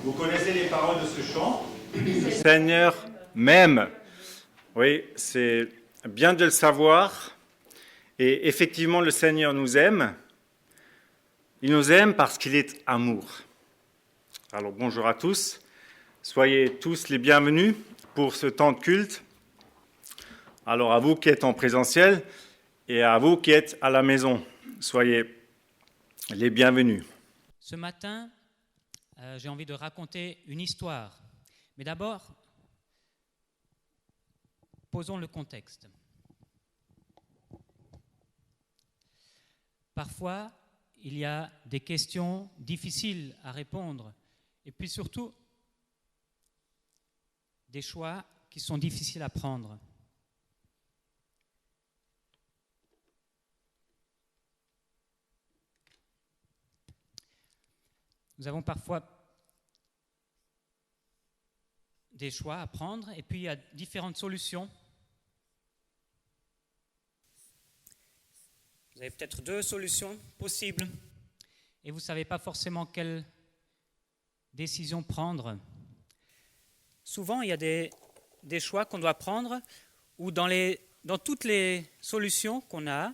Vous connaissez les paroles de ce chant. Le Seigneur m'aime. Oui, c'est bien de le savoir. Et effectivement, le Seigneur nous aime. Il nous aime parce qu'il est amour. Alors bonjour à tous. Soyez tous les bienvenus pour ce temps de culte. Alors à vous qui êtes en présentiel et à vous qui êtes à la maison, soyez les bienvenus. Ce matin, j'ai envie de raconter une histoire. Mais d'abord, posons le contexte. Parfois, il y a des questions difficiles à répondre et puis surtout des choix qui sont difficiles à prendre. Nous avons parfois des choix à prendre et puis il y a différentes solutions. Vous avez peut-être deux solutions possibles et vous ne savez pas forcément quelle décision prendre. Souvent, il y a des choix qu'on doit prendre où dans toutes les solutions qu'on a,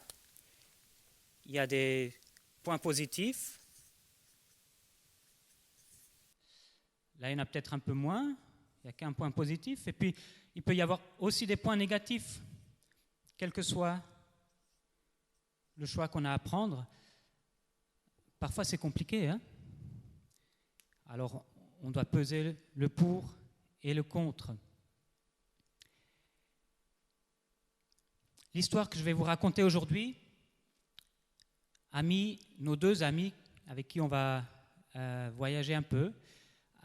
il y a des points positifs. Là, il y en a peut-être un peu moins, il n'y a qu'un point positif. Et puis, il peut y avoir aussi des points négatifs, quel que soit le choix qu'on a à prendre. Parfois, c'est compliqué, hein ? Alors, on doit peser le pour et le contre. L'histoire que je vais vous raconter aujourd'hui a mis nos deux amis, avec qui on va voyager un peu,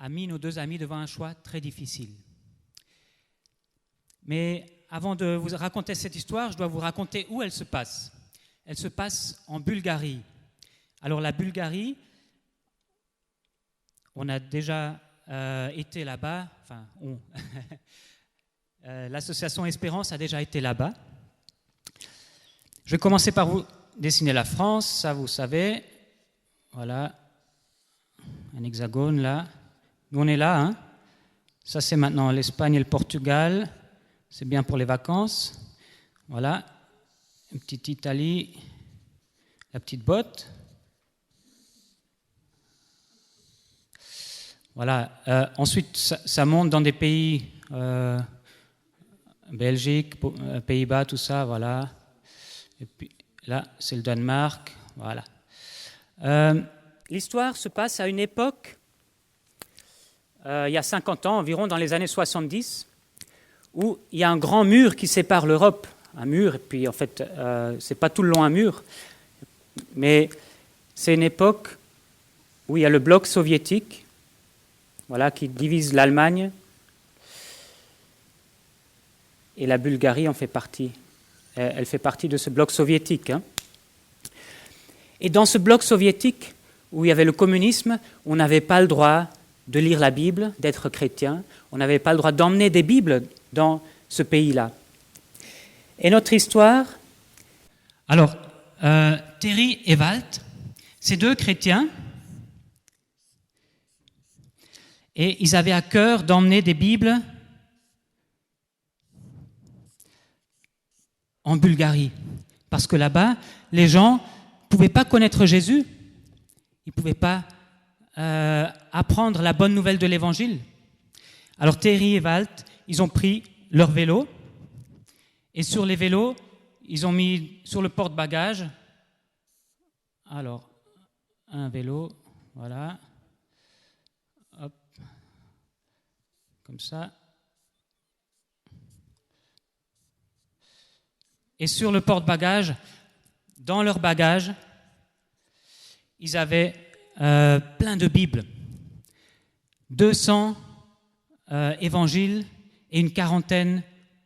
a mis nos deux amis devant un choix très difficile. Mais avant de vous raconter cette histoire, je dois vous raconter où elle se passe. Elle se passe en Bulgarie. Alors la Bulgarie, on a déjà été là-bas, enfin l'association Espérance a déjà été là-bas. Je vais commencer par vous dessiner la France, ça vous savez. Voilà, un hexagone là. Nous, on est là, hein. Ça, c'est maintenant l'Espagne et le Portugal. C'est bien pour les vacances. Voilà. Une petite Italie. La petite botte. Voilà. Ensuite, ça monte dans des pays, Belgique, Pays-Bas, tout ça, voilà. Et puis là, c'est le Danemark. Voilà. L'histoire se passe à une époque il y a 50 ans environ, dans les années 70, où il y a un grand mur qui sépare l'Europe. Un mur, et puis en fait, c'est pas tout le long un mur, mais c'est une époque où il y a le bloc soviétique, voilà, qui divise l'Allemagne, et la Bulgarie en fait partie. Elle fait partie de ce bloc soviétique, hein. Et dans ce bloc soviétique, où il y avait le communisme, on n'avait pas le droit de lire la Bible, d'être chrétien. On n'avait pas le droit d'emmener des Bibles dans ce pays-là. Et notre histoire... Alors, Terry et Walt, ces deux chrétiens, et ils avaient à cœur d'emmener des Bibles en Bulgarie. Parce que là-bas, les gens ne pouvaient pas connaître Jésus, ils ne pouvaient pas apprendre la bonne nouvelle de l'Évangile. Alors Terry et Walt, ils ont pris leur vélo et sur les vélos, ils ont mis sur le porte-bagages, alors un vélo, voilà, hop, comme ça. Et sur le porte-bagages, dans leur bagage, ils avaient plein de Bibles, 200 évangiles et une quarantaine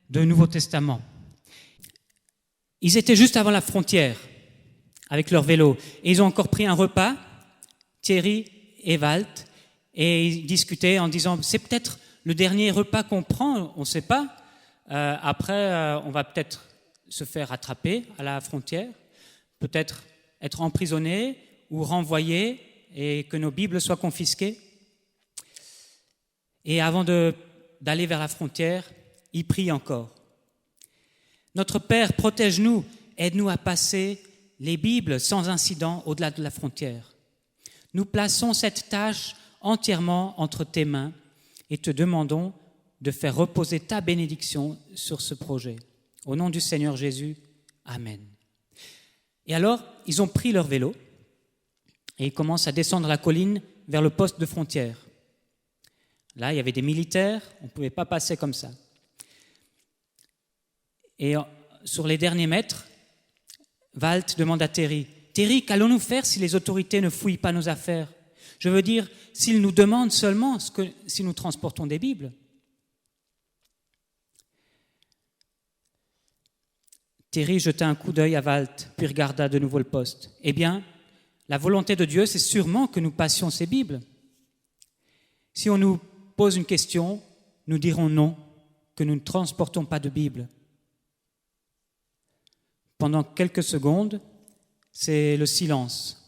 de Nouveaux Testaments. Ils étaient juste avant la frontière avec leur vélo et ils ont encore pris un repas, Thierry et Walt, et ils discutaient en disant c'est peut-être le dernier repas qu'on prend, on ne sait pas. Après, on va peut-être se faire attraper à la frontière, peut-être être emprisonné ou renvoyé et que nos Bibles soient confisquées. Et avant d'aller vers la frontière, il prie encore. Notre Père, protège-nous, aide-nous à passer les Bibles sans incident au-delà de la frontière. Nous plaçons cette tâche entièrement entre tes mains et te demandons de faire reposer ta bénédiction sur ce projet. Au nom du Seigneur Jésus, Amen. Et alors, ils ont pris leur vélo et ils commencent à descendre la colline vers le poste de frontière. Là, il y avait des militaires, on ne pouvait pas passer comme ça. Et sur les derniers mètres, Walt demande à Terry, « Terry, qu'allons-nous faire si les autorités ne fouillent pas nos affaires ? Je veux dire, s'ils nous demandent seulement si nous transportons des Bibles. » Terry jeta un coup d'œil à Walt, puis regarda de nouveau le poste. « Eh bien, la volonté de Dieu, c'est sûrement que nous passions ces Bibles. Si on nous pose une question, nous dirons non, que nous ne transportons pas de Bible. » Pendant quelques secondes, c'est le silence.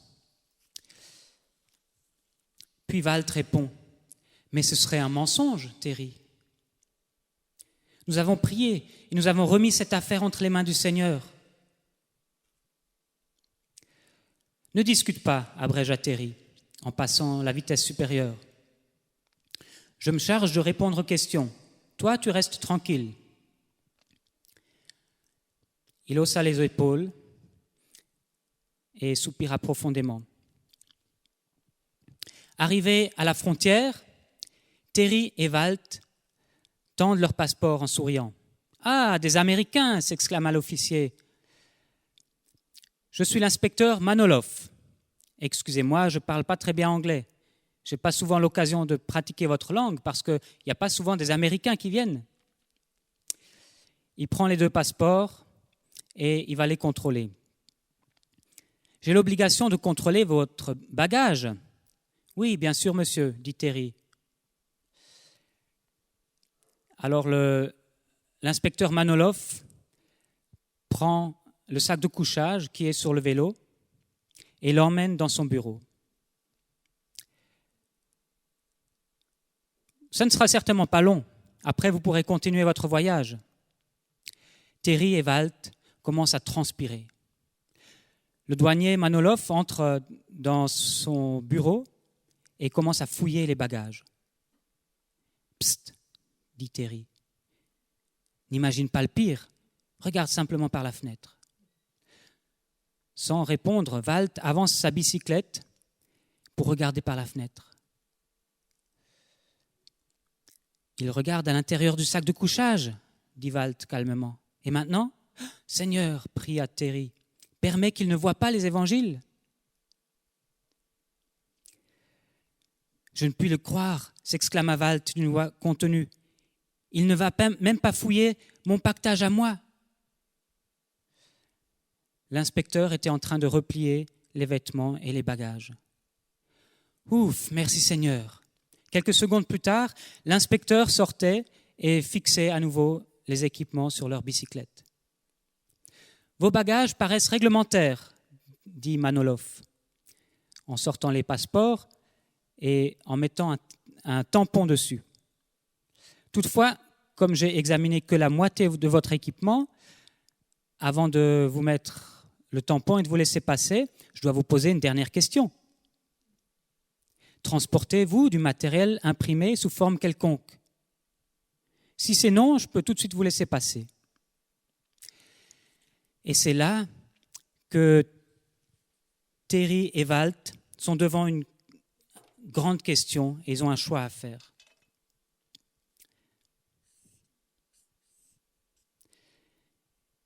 Puis Walt répond, « Mais ce serait un mensonge, Terry. Nous avons prié et nous avons remis cette affaire entre les mains du Seigneur. » « Ne discute pas, abrégea Terry, en passant la vitesse supérieure. Je me charge de répondre aux questions. Toi, tu restes tranquille. » Il haussa les épaules et soupira profondément. Arrivés à la frontière, Terry et Walt tendent leur passeport en souriant. « Ah, des Américains !» s'exclama l'officier. « Je suis l'inspecteur Manoloff. Excusez-moi, je ne parle pas très bien anglais. Je n'ai pas souvent l'occasion de pratiquer votre langue parce qu'il n'y a pas souvent des Américains qui viennent. » Il prend les 2 passeports et il va les contrôler. « J'ai l'obligation de contrôler votre bagage. »« Oui, bien sûr, monsieur, » dit Terry. Alors l'inspecteur Manoloff prend le sac de couchage qui est sur le vélo et l'emmène dans son bureau. Ça ne sera certainement pas long. Après, vous pourrez continuer votre voyage. Terry et Walt commencent à transpirer. Le douanier Manoloff entre dans son bureau et commence à fouiller les bagages. « Psst !» dit Terry. « N'imagine pas le pire. Regarde simplement par la fenêtre. » Sans répondre, Walt avance sa bicyclette pour regarder par la fenêtre. « Il regarde à l'intérieur du sac de couchage, » dit Walt calmement. « Et maintenant ? Seigneur, pria Terry, permets qu'il ne voie pas les évangiles. » « Je ne puis le croire, s'exclama Walt d'une voix contenue. Il ne va même pas fouiller mon pactage à moi. » L'inspecteur était en train de replier les vêtements et les bagages. « Ouf, merci Seigneur. » Quelques secondes plus tard, l'inspecteur sortait et fixait à nouveau les équipements sur leur bicyclette. « Vos bagages paraissent réglementaires, » dit Manoloff, en sortant les passeports et en mettant un tampon dessus. « Toutefois, comme j'ai examiné que la moitié de votre équipement, avant de vous mettre le tampon et de vous laisser passer, je dois vous poser une dernière question. Transportez-vous du matériel imprimé sous forme quelconque? Si c'est non, je peux tout de suite vous laisser passer. » Et c'est là que Terry et Walt sont devant une grande question et ils ont un choix à faire.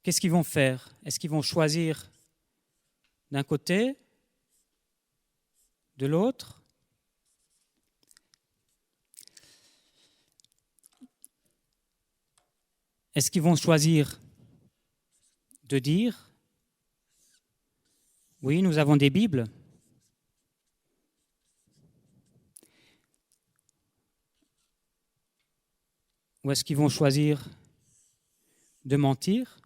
Qu'est-ce qu'ils vont faire? Est-ce qu'ils vont choisir d'un côté, de l'autre? Est-ce qu'ils vont choisir de dire « Oui, nous avons des Bibles » ou est-ce qu'ils vont choisir de mentir?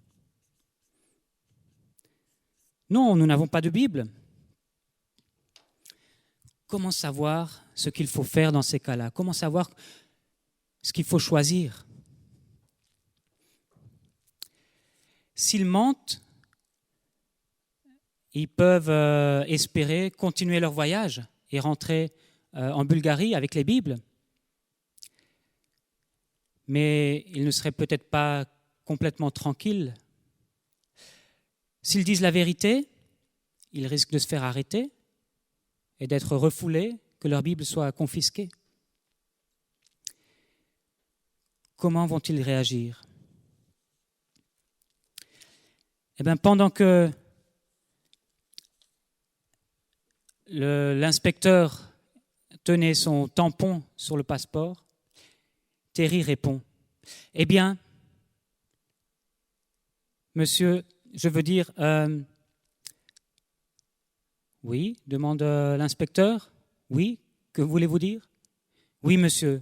Non, nous n'avons pas de Bible. Comment savoir ce qu'il faut faire dans ces cas-là? Comment savoir ce qu'il faut choisir. S'ils mentent, ils peuvent espérer continuer leur voyage et rentrer en Bulgarie avec les Bibles. Mais ils ne seraient peut-être pas complètement tranquilles. S'ils disent la vérité, ils risquent de se faire arrêter et d'être refoulés, que leur Bible soit confisquée. Comment vont-ils réagir ? Eh bien, pendant que l'inspecteur tenait son tampon sur le passeport, Terry répond « Eh bien, monsieur, je veux dire... Oui, demande l'inspecteur. Oui, que voulez-vous dire ? Oui, monsieur,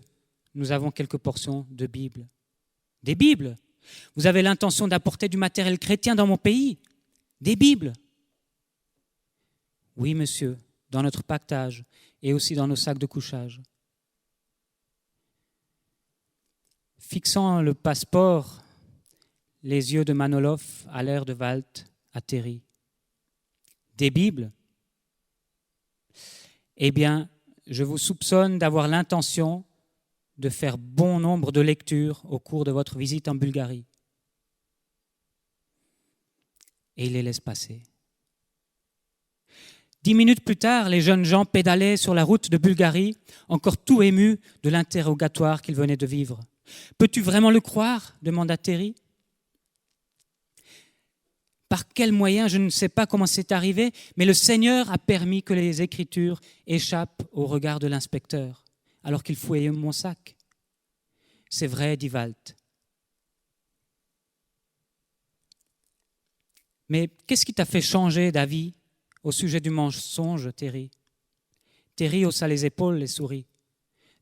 nous avons quelques portions de Bible. Des Bibles ? Vous avez l'intention d'apporter du matériel chrétien dans mon pays ? Des Bibles ? Oui, monsieur, dans notre pactage et aussi dans nos sacs de couchage. Fixant le passeport, les yeux de Manolov allèrent de Walt à Terry. Des Bibles ? Eh bien, je vous soupçonne d'avoir l'intention de faire bon nombre de lectures au cours de votre visite en Bulgarie. Et il les laisse passer. 10 minutes plus tard, les jeunes gens pédalaient sur la route de Bulgarie, encore tout émus de l'interrogatoire qu'ils venaient de vivre. « Peux-tu vraiment le croire ?» demanda Terry. Par quel moyen, je ne sais pas comment c'est arrivé, mais le Seigneur a permis que les Écritures échappent au regard de l'inspecteur, alors qu'il fouillait mon sac. C'est vrai, dit Walt. Mais qu'est-ce qui t'a fait changer d'avis au sujet du mensonge, Terry ? Terry haussa les épaules et sourit.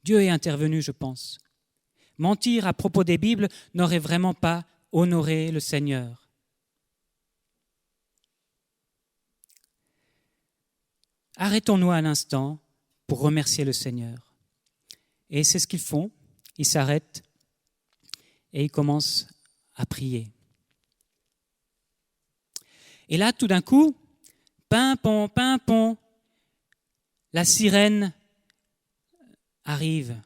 Dieu est intervenu, je pense. Mentir à propos des Bibles n'aurait vraiment pas honoré le Seigneur. Arrêtons-nous un instant pour remercier le Seigneur. Et c'est ce qu'ils font. Ils s'arrêtent et ils commencent à prier. Et là, tout d'un coup, pimpon, pimpon, la sirène arrive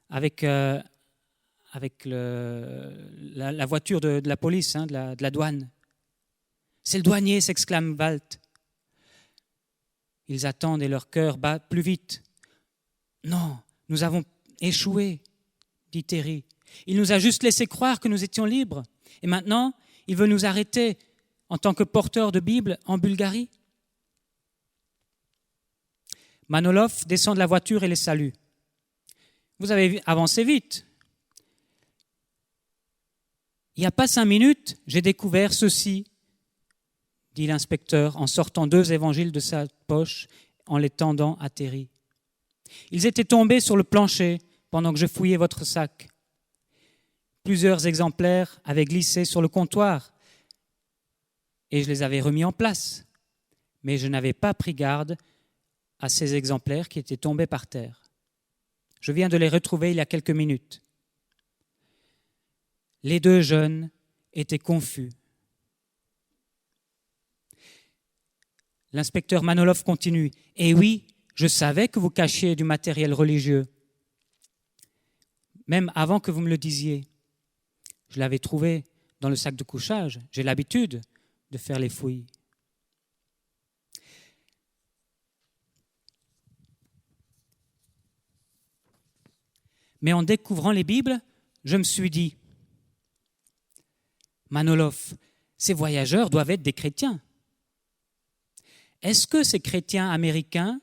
avec la voiture de la police, de la douane. C'est le douanier, s'exclame Walt. Ils attendent et leur cœur bat plus vite. Non, nous avons échoué, dit Terry. Il nous a juste laissé croire que nous étions libres. Et maintenant, il veut nous arrêter en tant que porteurs de Bible en Bulgarie. Manolov descend de la voiture et les salue. Vous avez avancé vite. Il n'y a pas 5 minutes, j'ai découvert ceci, dit l'inspecteur en sortant 2 évangiles de sa poche en les tendant à Terry. Ils étaient tombés sur le plancher pendant que je fouillais votre sac. Plusieurs exemplaires avaient glissé sur le comptoir et je les avais remis en place. Mais je n'avais pas pris garde à ces exemplaires qui étaient tombés par terre. Je viens de les retrouver il y a quelques minutes. Les 2 jeunes étaient confus. L'inspecteur Manolov continue. « Eh oui, je savais que vous cachiez du matériel religieux, même avant que vous me le disiez. Je l'avais trouvé dans le sac de couchage. J'ai l'habitude de faire les fouilles. » Mais en découvrant les Bibles, je me suis dit, Manolov, ces voyageurs doivent être des chrétiens. Est-ce que ces chrétiens américains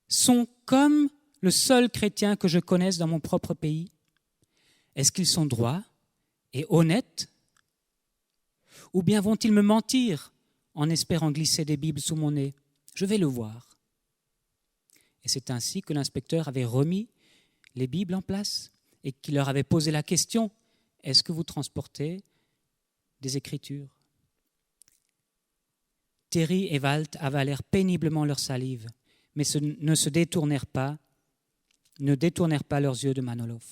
sont comme le seul chrétien que je connaisse dans mon propre pays ? Est-ce qu'ils sont droits et honnêtes ? Ou bien vont-ils me mentir en espérant glisser des Bibles sous mon nez ? Je vais le voir. Et c'est ainsi que l'inspecteur avait remis les Bibles en place et qu'il leur avait posé la question, est-ce que vous transportez des Écritures ? Terry et Walt avalèrent péniblement leur salive, mais ne détournèrent pas leurs yeux de Manolov.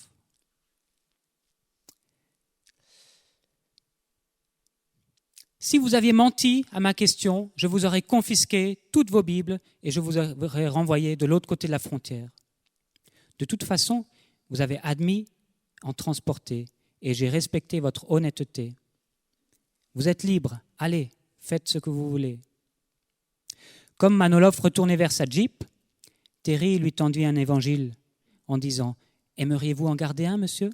si vous aviez menti à ma question, je vous aurais confisqué toutes vos Bibles et je vous aurais renvoyé de l'autre côté de la frontière. De toute façon, vous avez admis en transporter et j'ai respecté votre honnêteté. Vous êtes libre, allez, faites ce que vous voulez. Comme Manolov retournait vers sa Jeep, Terry lui tendit un évangile en disant « Aimeriez-vous en garder un, monsieur ?»«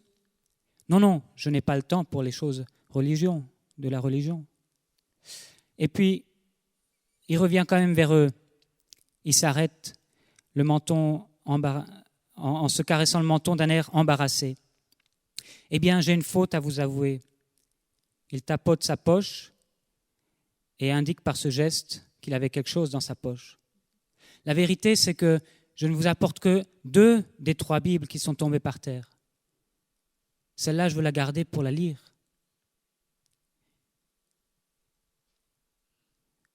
Non, non, je n'ai pas le temps pour les choses de la religion. » Et puis, il revient quand même vers eux. Il s'arrête, le menton en se caressant le menton d'un air embarrassé. « Eh bien, j'ai une faute à vous avouer. » Il tapote sa poche et indique par ce geste qu'il avait quelque chose dans sa poche. La vérité, c'est que je ne vous apporte que 2 des 3 Bibles qui sont tombées par terre. Celle-là, je veux la garder pour la lire.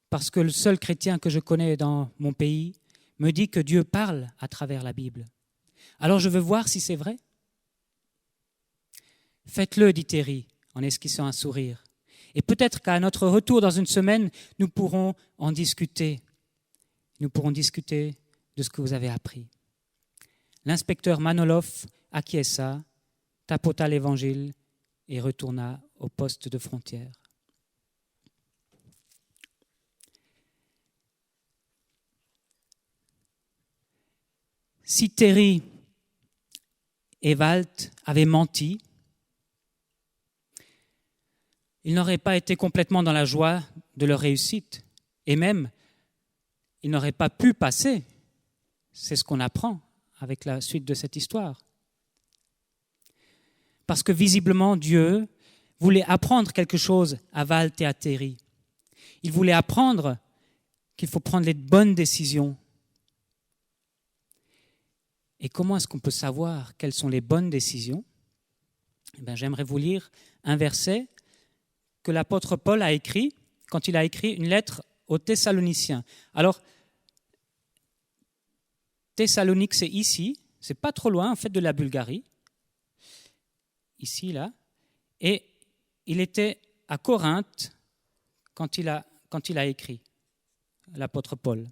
Parce que le seul chrétien que je connais dans mon pays me dit que Dieu parle à travers la Bible. Alors je veux voir si c'est vrai. Faites-le, dit Terry, en esquissant un sourire. Et peut-être qu'à notre retour dans une semaine, nous pourrons en discuter. Nous pourrons discuter de ce que vous avez appris. L'inspecteur Manolov acquiesça, tapota l'évangile et retourna au poste de frontière. Si Terry et Walt avaient menti, ils n'auraient pas été complètement dans la joie de leur réussite. Et même, ils n'auraient pas pu passer. C'est ce qu'on apprend avec la suite de cette histoire. Parce que visiblement, Dieu voulait apprendre quelque chose à Walt et à Terry. Il voulait apprendre qu'il faut prendre les bonnes décisions. Et comment est-ce qu'on peut savoir quelles sont les bonnes décisions ? J'aimerais vous lire un verset que l'apôtre Paul a écrit quand il a écrit une lettre aux Thessaloniciens. Alors, Thessalonique, c'est ici, c'est pas trop loin en fait de la Bulgarie, ici, là, et il était à Corinthe quand il a écrit, l'apôtre Paul.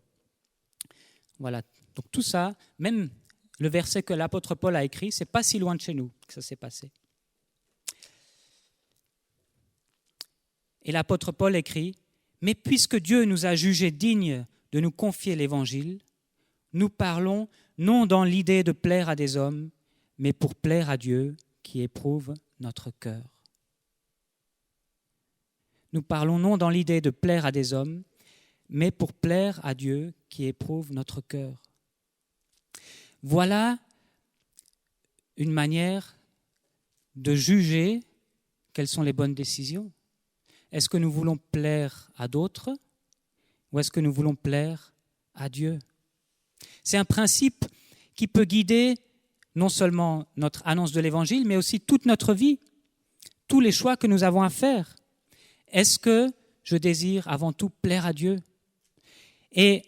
Voilà, donc tout ça, même le verset que l'apôtre Paul a écrit, c'est pas si loin de chez nous que ça s'est passé. Et l'apôtre Paul écrit « Mais puisque Dieu nous a jugés dignes de nous confier l'Évangile, nous parlons non dans l'idée de plaire à des hommes, mais pour plaire à Dieu qui éprouve notre cœur. » Nous parlons non dans l'idée de plaire à des hommes, mais pour plaire à Dieu qui éprouve notre cœur. Voilà une manière de juger quelles sont les bonnes décisions. Est-ce que nous voulons plaire à d'autres ou est-ce que nous voulons plaire à Dieu ? C'est un principe qui peut guider non seulement notre annonce de l'Évangile, mais aussi toute notre vie, tous les choix que nous avons à faire. Est-ce que je désire avant tout plaire à Dieu ? Et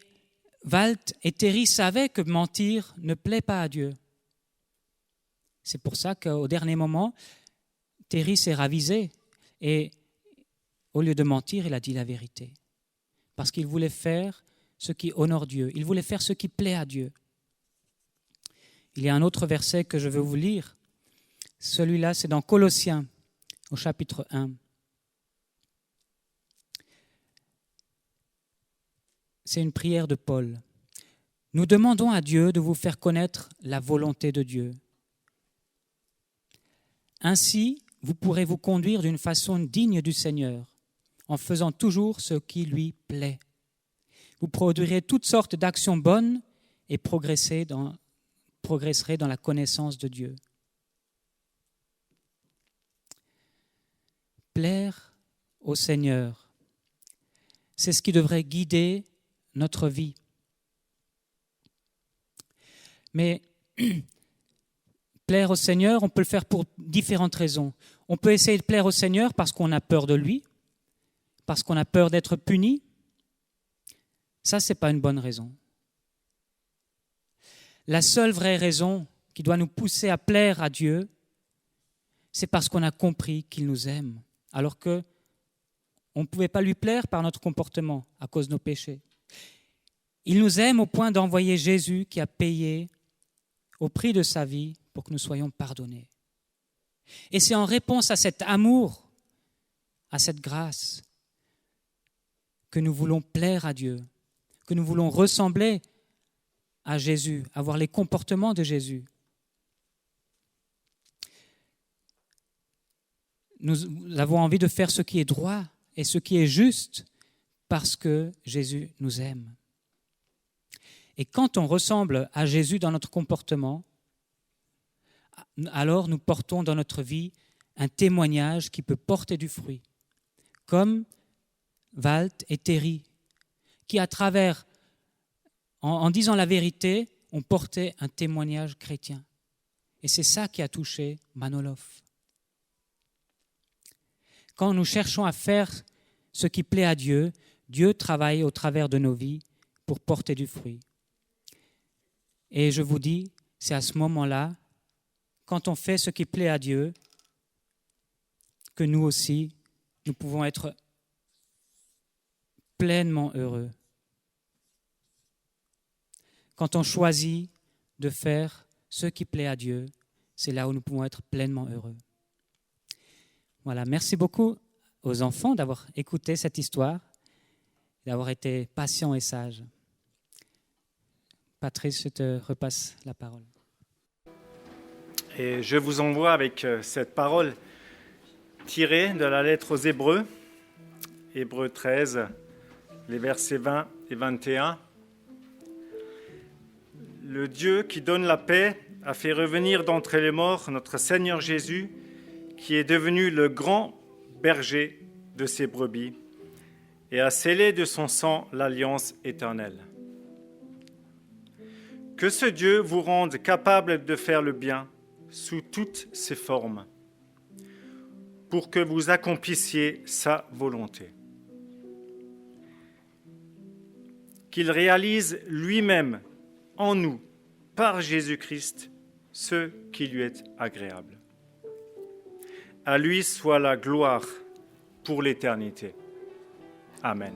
Walt et Terry savaient que mentir ne plaît pas à Dieu. C'est pour ça qu'au dernier moment, Terry s'est ravisé et au lieu de mentir, il a dit la vérité. Parce qu'il voulait faire ce qui honore Dieu. Il voulait faire ce qui plaît à Dieu. Il y a un autre verset que je veux vous lire. Celui-là, c'est dans Colossiens, au chapitre 1. C'est une prière de Paul. « Nous demandons à Dieu de vous faire connaître la volonté de Dieu. Ainsi, vous pourrez vous conduire d'une façon digne du Seigneur, en faisant toujours ce qui lui plaît. Vous produirez toutes sortes d'actions bonnes et progresserez dans la connaissance de Dieu. » Plaire au Seigneur, c'est ce qui devrait guider notre vie. Mais plaire au Seigneur, on peut le faire pour différentes raisons. On peut essayer de plaire au Seigneur parce qu'on a peur de lui, parce qu'on a peur d'être puni. Ça, ce n'est pas une bonne raison. La seule vraie raison qui doit nous pousser à plaire à Dieu, c'est parce qu'on a compris qu'il nous aime, alors qu'on on ne pouvait pas lui plaire par notre comportement à cause de nos péchés. Il nous aime au point d'envoyer Jésus qui a payé au prix de sa vie pour que nous soyons pardonnés. Et c'est en réponse à cet amour, à cette grâce, que nous voulons plaire à Dieu, que nous voulons ressembler à Jésus, avoir les comportements de Jésus. Nous avons envie de faire ce qui est droit et ce qui est juste parce que Jésus nous aime. Et quand on ressemble à Jésus dans notre comportement, alors nous portons dans notre vie un témoignage qui peut porter du fruit, comme Walt et Terry, qui à travers, en disant la vérité, ont porté un témoignage chrétien. Et c'est ça qui a touché Manolov. Quand nous cherchons à faire ce qui plaît à Dieu, Dieu travaille au travers de nos vies pour porter du fruit. Et je vous dis, c'est à ce moment-là, quand on fait ce qui plaît à Dieu, que nous aussi, nous pouvons être pleinement heureux. Quand on choisit de faire ce qui plaît à Dieu, c'est là où nous pouvons être pleinement heureux. Voilà, merci beaucoup aux enfants d'avoir écouté cette histoire, d'avoir été patients et sages. Patrice, je te repasse la parole. Et je vous envoie avec cette parole tirée de la lettre aux Hébreux, Hébreux 13, les versets 20 et 21. Le Dieu qui donne la paix a fait revenir d'entre les morts notre Seigneur Jésus, qui est devenu le grand berger de ses brebis et a scellé de son sang l'alliance éternelle. Que ce Dieu vous rende capable de faire le bien sous toutes ses formes, pour que vous accomplissiez sa volonté. Qu'il réalise lui-même en nous, par Jésus-Christ, ce qui lui est agréable. À lui soit la gloire pour l'éternité. Amen.